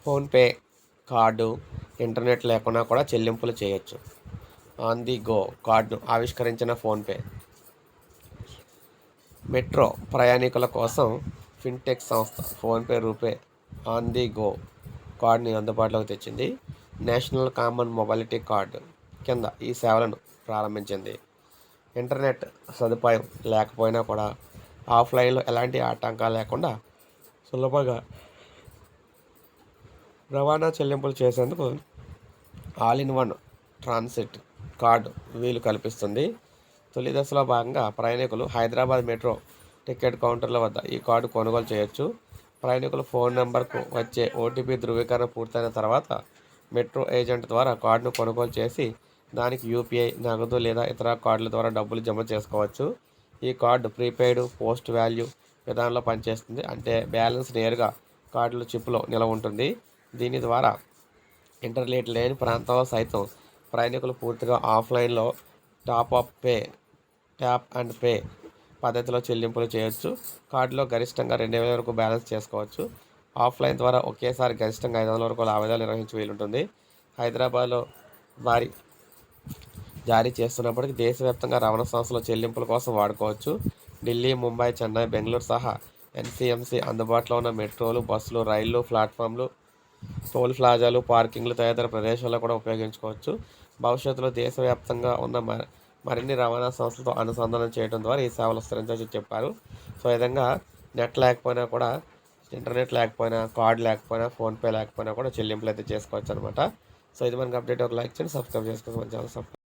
PhonePe card internet లేకుండా కూడా చెల్లింపులు చేయొచ్చు. ఆన్ ది గో కార్డును ఆవిష్కరించిన ఫోన్పే మెట్రో ప్రయాణికుల కోసం ఫిన్టెక్ సంస్థ PhonePe RuPay on the go కార్డుని అందుబాటులోకి తెచ్చింది. నేషనల్ కామన్ మొబిలిటీ కార్డు కింద ఈ సేవలను ప్రారంభించింది. ఇంటర్నెట్ సదుపాయం లేకపోయినా కూడా ఆఫ్లైన్లో ఎలాంటి ఆటంకాలు లేకుండా సులభంగా రవాణా చెల్లింపులు చేసేందుకు all in one transit card వీలు కల్పిస్తుంది. తొలి దశలో భాగంగా ప్రయాణికులు హైదరాబాద్ మెట్రో టికెట్ కౌంటర్ల వద్ద ఈ కార్డు కొనుగోలు చేయొచ్చు. ప్రయాణికుల ఫోన్ నెంబర్కు వచ్చే ఓటీపీ ధృవీకరణ పూర్తయిన తర్వాత మెట్రో ఏజెంట్ ద్వారా కార్డును కొనుగోలు చేసి దానికి యూపీఐ, నగదు లేదా ఇతర కార్డుల ద్వారా డబ్బులు జమ చేసుకోవచ్చు. ఈ కార్డు ప్రీపెయిడ్, పోస్ట్ వాల్యూ విధానంలో పనిచేస్తుంది. అంటే బ్యాలెన్స్ నేరుగా కార్డుల చిప్లో నిల్వ ఉంటుంది. దీని ద్వారా ఇంటర్నెట్ లేని ప్రాంతాల్లో సైతం ప్రయాణికులు పూర్తిగా ఆఫ్లైన్లో ట్యాప్ అండ్ పే పద్ధతిలో చెల్లింపులు చేయొచ్చు. కార్డులో గరిష్టంగా 2000 వరకు బ్యాలెన్స్ చేసుకోవచ్చు. ఆఫ్లైన్ ద్వారా ఒకేసారి గరిష్టంగా 500 వరకు లావాదేవీలు నిర్వహించే వీలుంటుంది. హైదరాబాద్లో భారీ జారీ చేస్తున్నప్పటికీ దేశవ్యాప్తంగా రవాణా సంస్థల చెల్లింపుల కోసం వాడుకోవచ్చు. ఢిల్లీ, ముంబై, చెన్నై, బెంగళూరు సహా ఎన్సీఎంసీ అందుబాటులో ఉన్న మెట్రోలు, బస్సులు, రైళ్లు, ప్లాట్ఫామ్లు, టోల్ ప్లాజాలు, పార్కింగ్లు తదితర ప్రదేశాల్లో కూడా ఉపయోగించుకోవచ్చు. భవిష్యత్తులో దేశవ్యాప్తంగా ఉన్న మరిన్ని రవాణా సంస్థలతో అనుసంధానం చేయడం ద్వారా ఈ సేవలు విస్తరించవచ్చని చెప్పారు. సో ఈ విధంగా నెట్ లేకపోయినా కూడా, ఇంటర్నెట్ లేకపోయినా, కార్డు లేకపోయినా, ఫోన్పే లేకపోయినా కూడా చెల్లింపులు అయితే చేసుకోవచ్చు అనమాట. సో ఇది మనకి అప్డేట్. ఒక లైక్ చేయండి, సబ్స్క్రైబ్ చేసుకోవచ్చు మన ఛానల్.